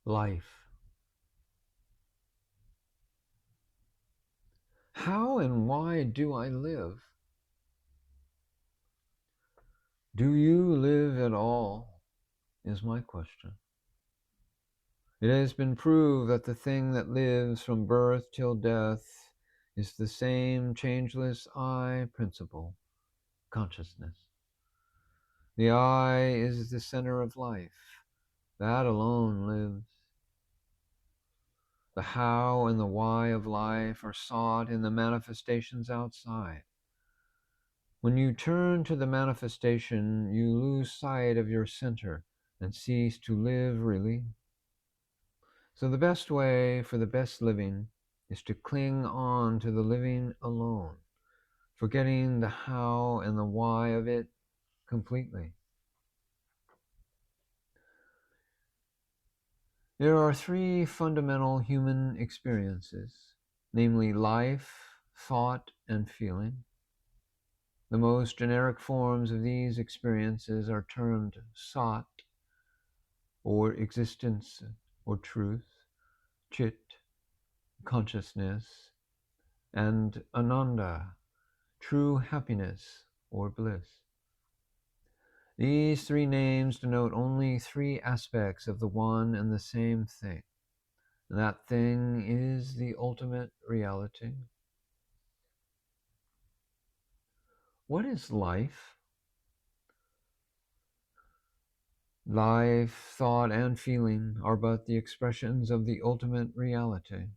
life. How and why do I live? Do you live at all, is my question. It has been proved that the thing that lives from birth till death is the same changeless I principle, consciousness. The I is the center of life. That alone lives. The how and the why of life are sought in the manifestations outside. When you turn to the manifestation, you lose sight of your center and cease to live really. So the best way for the best living is to cling on to the living alone, forgetting the how and the why of it completely. There are three fundamental human experiences, namely life, thought, and feeling. The most generic forms of these experiences are termed sat, or existence, or truth, chit, consciousness, and ananda, true happiness or bliss. These three names denote only three aspects of the one and the same thing. And that thing is the ultimate reality. What is life? Life, thought, and feeling are but the expressions of the ultimate reality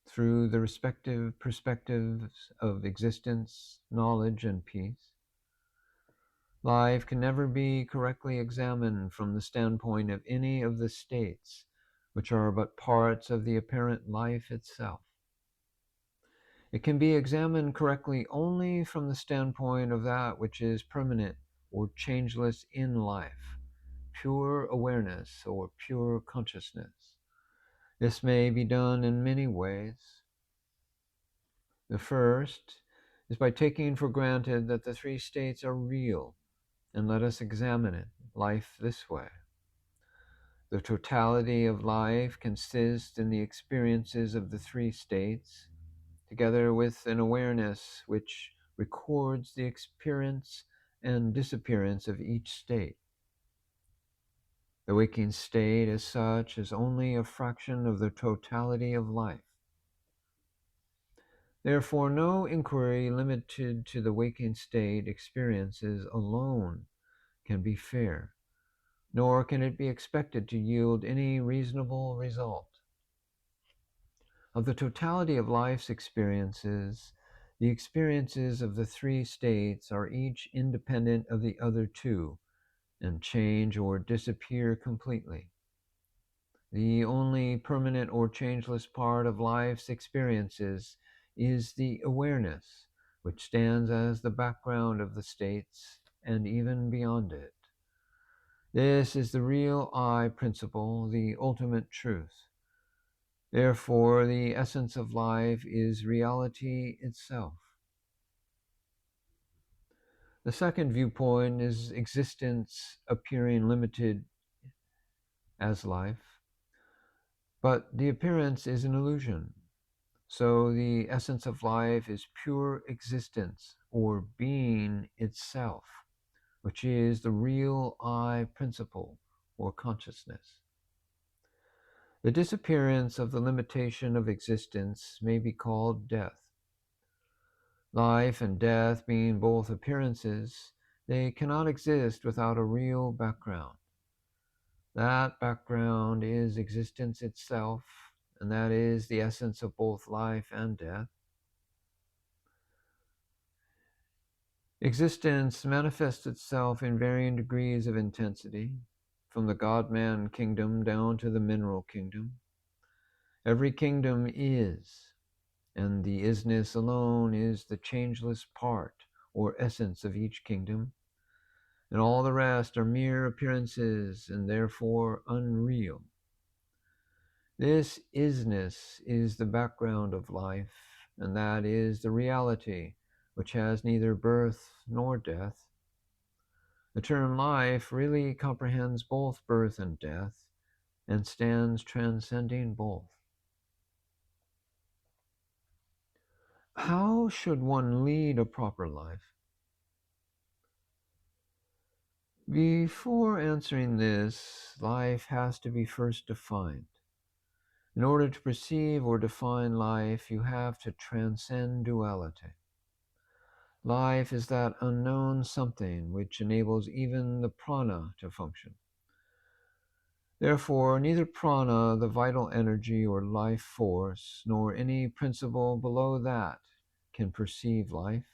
through the respective perspectives of existence, knowledge, and peace. Life can never be correctly examined from the standpoint of any of the states, which are but parts of the apparent life itself. It can be examined correctly only from the standpoint of that which is permanent or changeless in life, pure awareness or pure consciousness. This may be done in many ways. The first is by taking for granted that the three states are real, and let us examine it, life this way. The totality of life consists in the experiences of the three states, together with an awareness which records the experience and disappearance of each state. The waking state as such is only a fraction of the totality of life. Therefore, no inquiry limited to the waking state experiences alone can be fair, nor can it be expected to yield any reasonable result. Of the totality of life's experiences, the experiences of the three states are each independent of the other two and change or disappear completely. The only permanent or changeless part of life's experiences is the awareness, which stands as the background of the states and even beyond it. This is the real I principle, the ultimate truth. Therefore, the essence of life is reality itself. The second viewpoint is existence appearing limited as life, but the appearance is an illusion. So the essence of life is pure existence or being itself, which is the real I principle or consciousness. The disappearance of the limitation of existence may be called death. Life and death being both appearances, they cannot exist without a real background. That background is existence itself, and that is the essence of both life and death. Existence manifests itself in varying degrees of intensity, from the God-man kingdom down to the mineral kingdom. Every kingdom is, and the isness alone is the changeless part or essence of each kingdom, and all the rest are mere appearances and therefore unreal. This isness is the background of life, and that is the reality which has neither birth nor death. The term life really comprehends both birth and death, and stands transcending both. How should one lead a proper life? Before answering this, life has to be first defined. In order to perceive or define life, you have to transcend duality. Life is that unknown something which enables even the prana to function. Therefore, neither prana, the vital energy or life force, nor any principle below that can perceive life.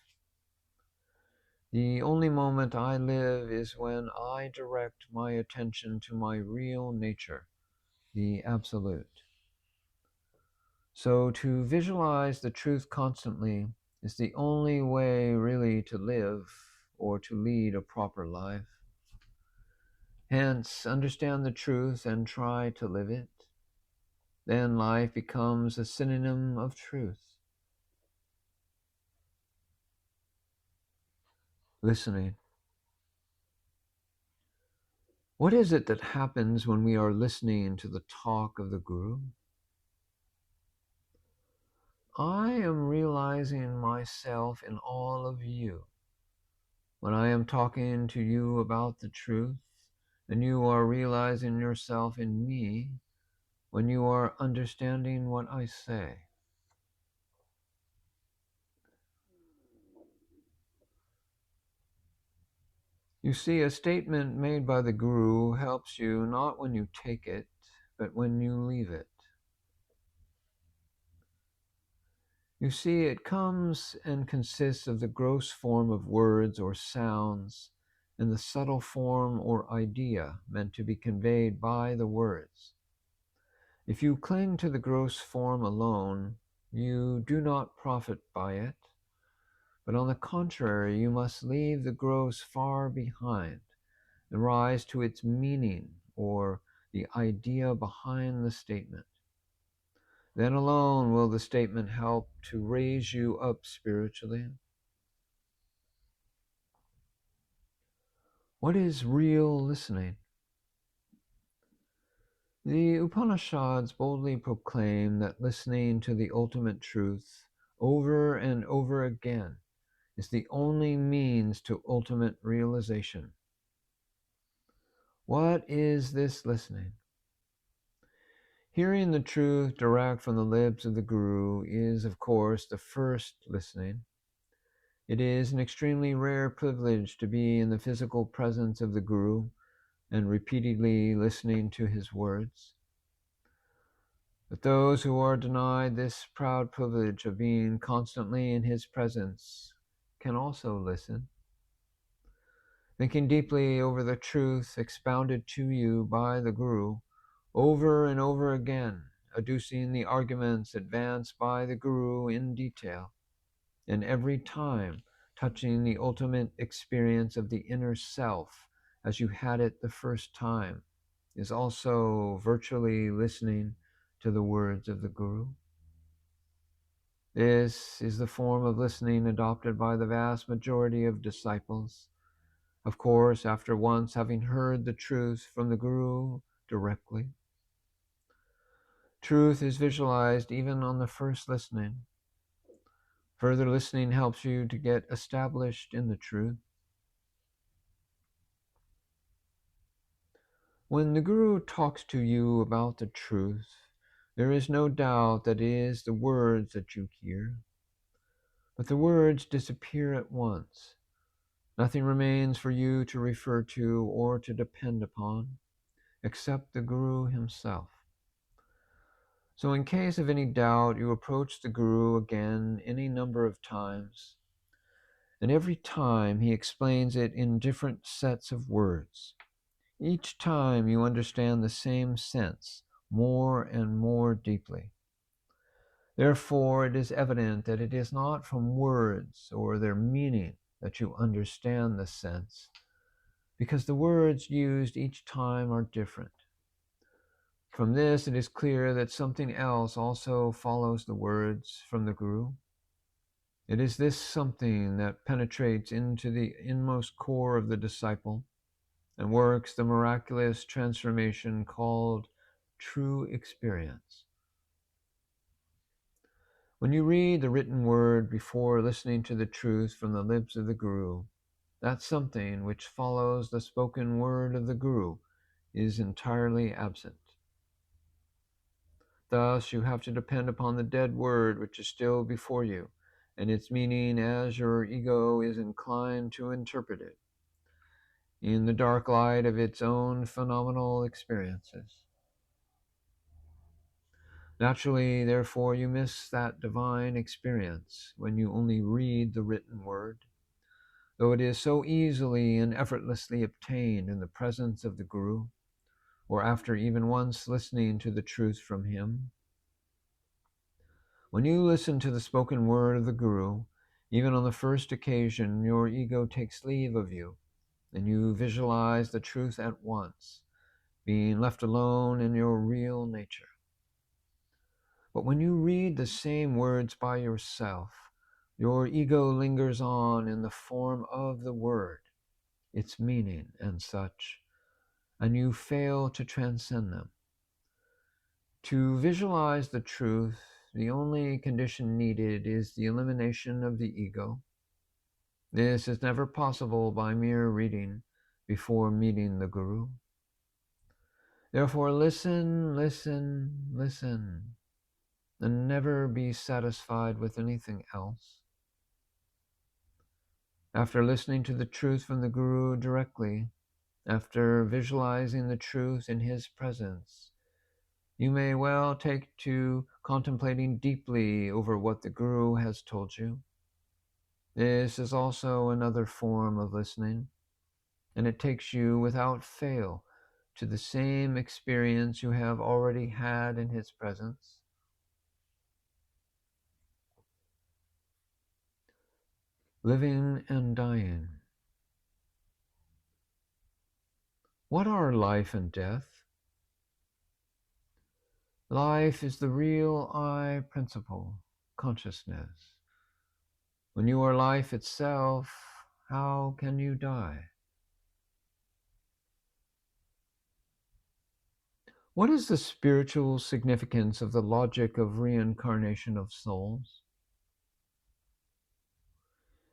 The only moment I live is when I direct my attention to my real nature, the Absolute. So to visualize the truth constantly is the only way really to live or to lead a proper life. Hence, understand the truth and try to live it. Then life becomes a synonym of truth. Listening. What is it that happens when we are listening to the talk of the Guru? I am realizing myself in all of you. When I am talking to you about the truth, and you are realizing yourself in me, when you are understanding what I say. You see, a statement made by the Guru helps you not when you take it, but when you leave it. You see, it comes and consists of the gross form of words or sounds and the subtle form or idea meant to be conveyed by the words. If you cling to the gross form alone, you do not profit by it, but on the contrary, you must leave the gross far behind and rise to its meaning or the idea behind the statement. Then alone will the statement help to raise you up spiritually. What is real listening? The Upanishads boldly proclaim that listening to the ultimate truth over and over again is the only means to ultimate realization. What is this listening? Hearing the truth direct from the lips of the Guru is, of course, the first listening. It is an extremely rare privilege to be in the physical presence of the Guru and repeatedly listening to his words. But those who are denied this proud privilege of being constantly in his presence can also listen. Thinking deeply over the truth expounded to you by the Guru, over and over again, adducing the arguments advanced by the Guru in detail, and every time touching the ultimate experience of the inner self as you had it the first time, is also virtually listening to the words of the Guru. This is the form of listening adopted by the vast majority of disciples. Of course, after once having heard the truth from the Guru directly. Truth is visualized even on the first listening. Further listening helps you to get established in the truth. When the Guru talks to you about the truth, there is no doubt that it is the words that you hear. But the words disappear at once. Nothing remains for you to refer to or to depend upon, except the Guru himself. So in case of any doubt, you approach the Guru again any number of times, and every time he explains it in different sets of words. Each time you understand the same sense more and more deeply. Therefore, it is evident that it is not from words or their meaning that you understand the sense, because the words used each time are different. From this, it is clear that something else also follows the words from the Guru. It is this something that penetrates into the inmost core of the disciple and works the miraculous transformation called true experience. When you read the written word before listening to the truth from the lips of the Guru, that something which follows the spoken word of the Guru is entirely absent. Thus, you have to depend upon the dead word which is still before you, and its meaning as your ego is inclined to interpret it, in the dark light of its own phenomenal experiences. Naturally, therefore, you miss that divine experience when you only read the written word, though it is so easily and effortlessly obtained in the presence of the Guru, or after even once listening to the truth from him. When you listen to the spoken word of the Guru, even on the first occasion, your ego takes leave of you, and you visualize the truth at once, being left alone in your real nature. But when you read the same words by yourself, your ego lingers on in the form of the word, its meaning and such, and you fail to transcend them. To visualize the truth, the only condition needed is the elimination of the ego. This is never possible by mere reading before meeting the Guru. Therefore, listen, listen, listen, and never be satisfied with anything else. After listening to the truth from the Guru directly, after visualizing the truth in his presence, you may well take to contemplating deeply over what the Guru has told you. This is also another form of listening, and it takes you without fail to the same experience you have already had in his presence. Living and dying. What are life and death? Life is the real I principle, consciousness. When you are life itself, how can you die? What is the spiritual significance of the logic of reincarnation of souls?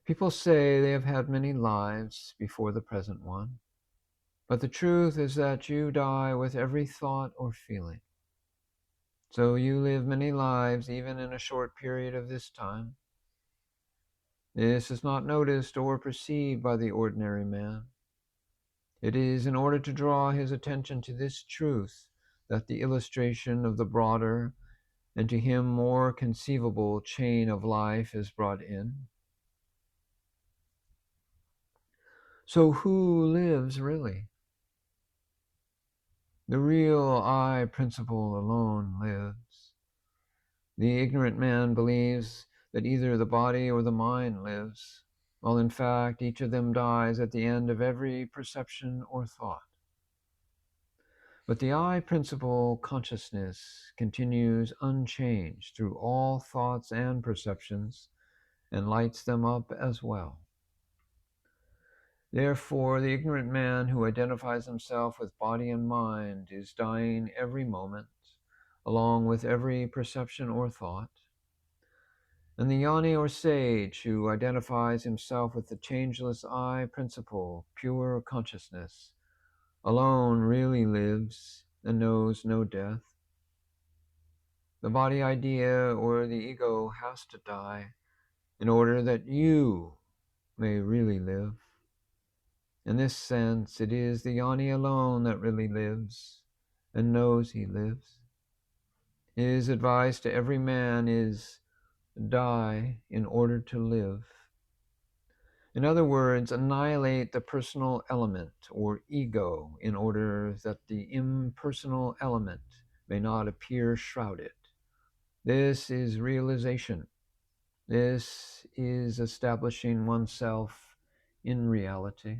People say they have had many lives before the present one, but the truth is that you die with every thought or feeling. So you live many lives even in a short period of this time. This is not noticed or perceived by the ordinary man. It is in order to draw his attention to this truth that the illustration of the broader and to him more conceivable chain of life is brought in. So who lives really? The real I principle alone lives. The ignorant man believes that either the body or the mind lives, while in fact each of them dies at the end of every perception or thought. But the I principle consciousness continues unchanged through all thoughts and perceptions and lights them up as well. Therefore, the ignorant man who identifies himself with body and mind is dying every moment, along with every perception or thought. And the jnani or sage who identifies himself with the changeless I principle, pure consciousness, alone really lives and knows no death. The body idea or the ego has to die in order that you may really live. In this sense, it is the jnani alone that really lives and knows he lives. His advice to every man is, die in order to live. In other words, annihilate the personal element or ego in order that the impersonal element may not appear shrouded. This is realization. This is establishing oneself in reality.